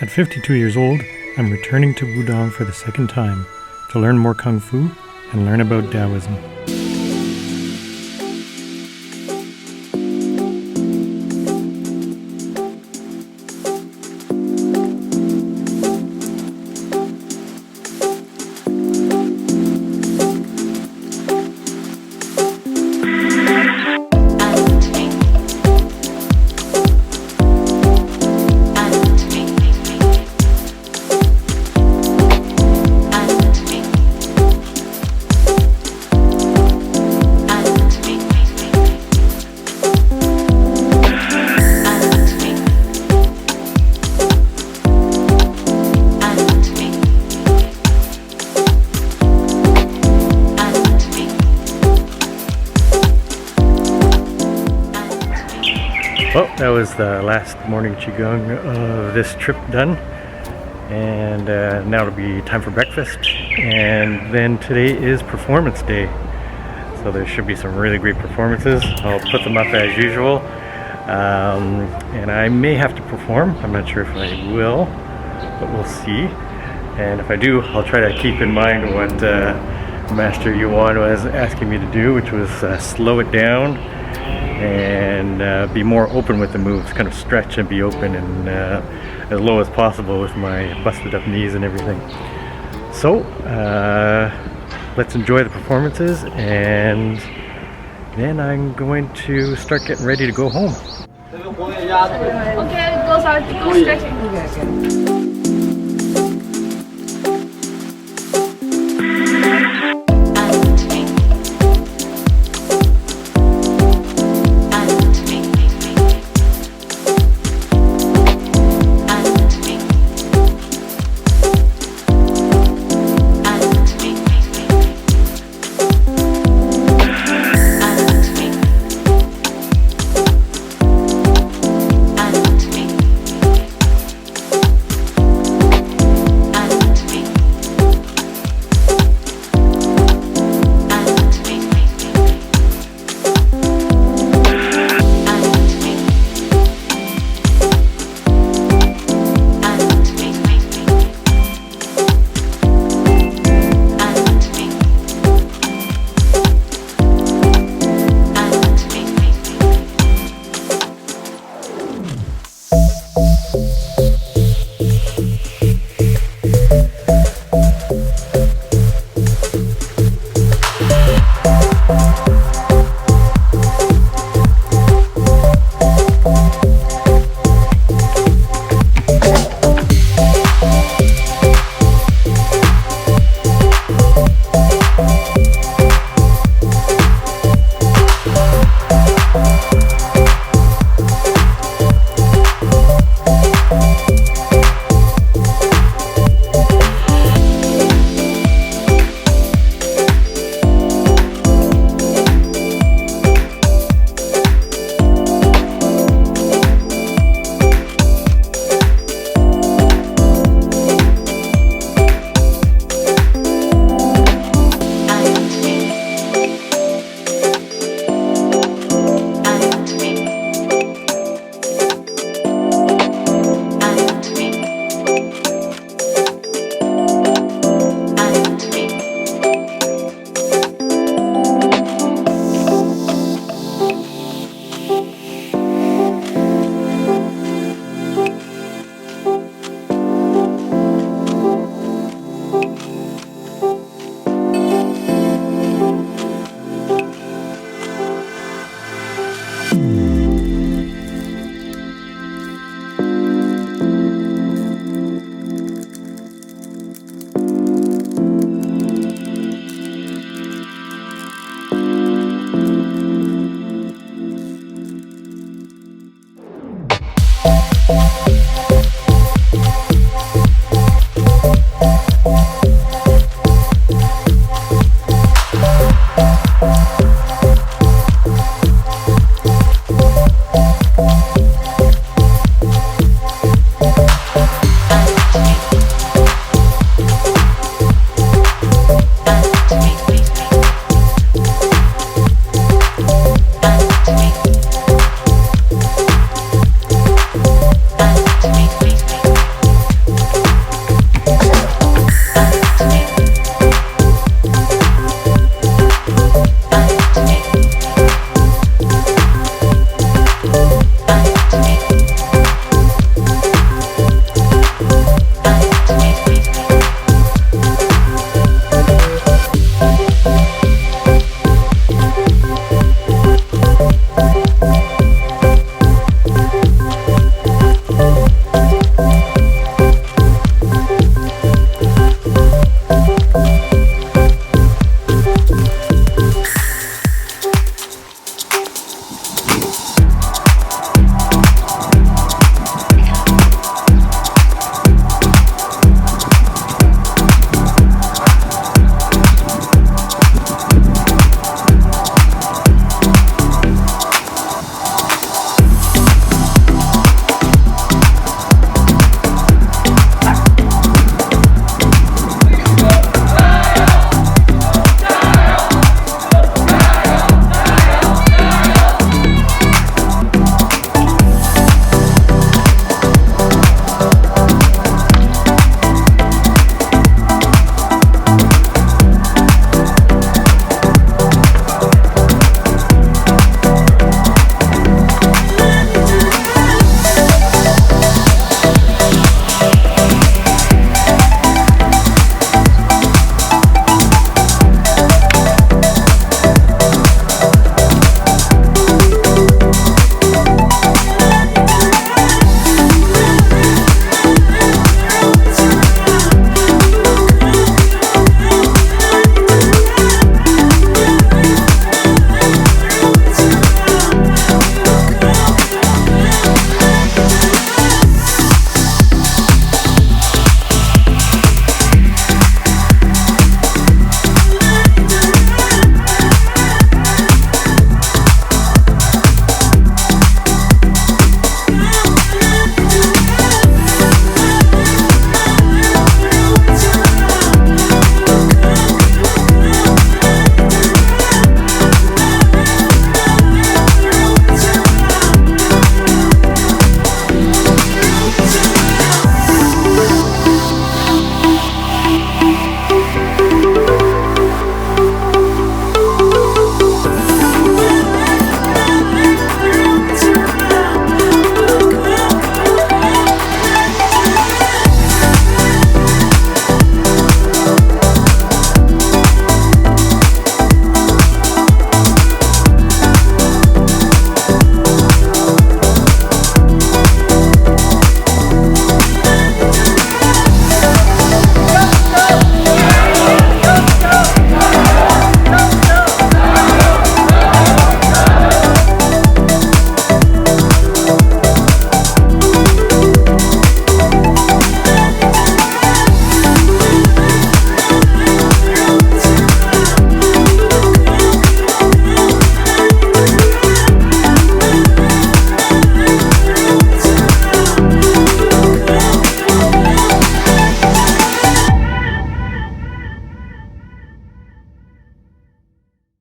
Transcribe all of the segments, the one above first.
At 52 years old, I'm returning to Wudang for the second time to learn more Kung Fu and learn about Taoism. Well, that was the last morning Qigong of this trip done, and now it'll be time for breakfast, and then today is performance day, so there should be some really great performances. I'll put them up as usual, and I may have to perform. I'm not sure if I will, but we'll see, and if I do, I'll try to keep in mind what Master Yuan was asking me to do, which was slow it down and be more open with the moves, kind of stretch and be open and as low as possible with my busted up knees and everything. So let's enjoy the performances, and then I'm going to start getting ready to go home. Okay, those are go stretching.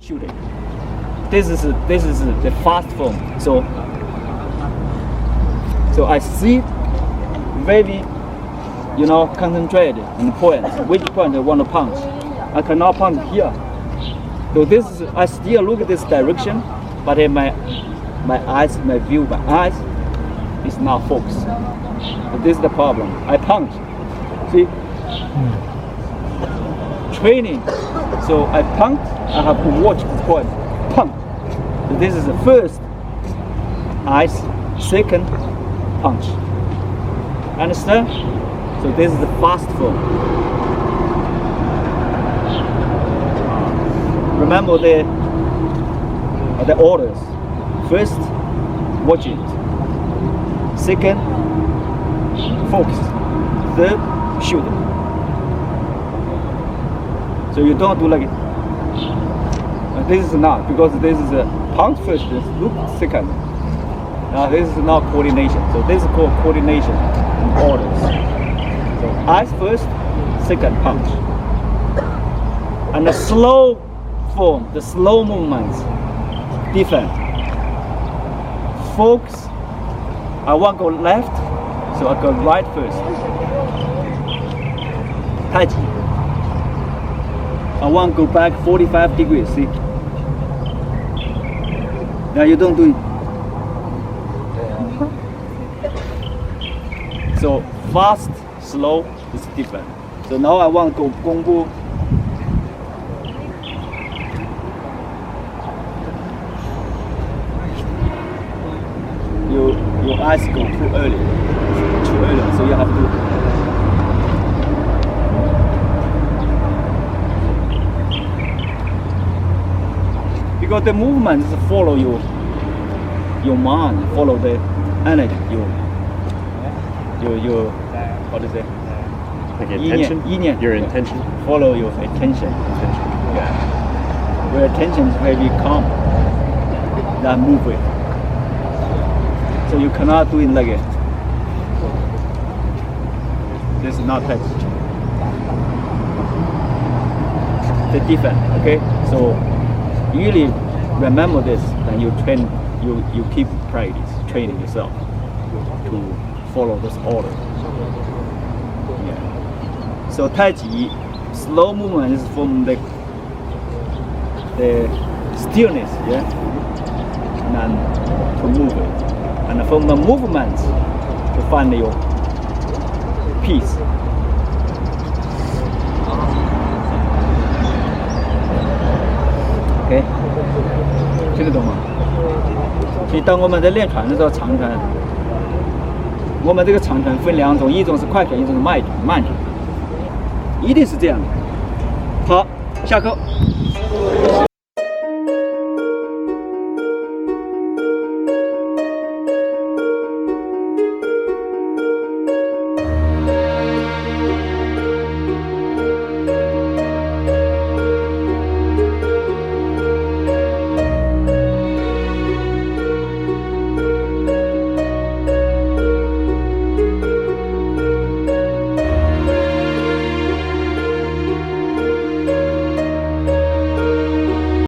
shooting. This is the fast form. So I see very, concentrated in point. Which point I want to punch. I cannot punch here. So this is, I still look at this direction, but in my eyes is not focused. So this is the problem. I punch. See? Training. So I punch, I have to watch the point. Punch. So this is the first eyes, second punch. Understand? So this is the fast form. Remember the orders. First, watch it. Second, focus. Third, shoot. So you don't do like it. This is not, because this is a punch first, look second. This is not coordination. So this is called coordination in orders. So eyes first, second punch. And the slow form, the slow movements, different. Focus. I want to go left, so I go right first. Tai Chi. I want to go back 45 degrees, see? Now you don't do it. So fast, slow is different. So now I want to go Gongfu. Your eyes go too early, so you have to. Because the movements follow your mind, follow the energy, your what is it? Like intention? Your intention? Follow your attention. Yeah. Your attention is very calm. That move it. So you cannot do it like it. This is not touch. The different, okay? So really remember this, and you train, you keep practice, training yourself to follow this order. Yeah. So Tai Chi, slow movement is from the stillness, yeah, and to move it. And from the movements to find your peace. OK， 听得懂吗？所以当我们在练拳的时候，长拳，我们这个长拳分两种，一种是快拳，一种是慢拳，一定是这样的。好，下课。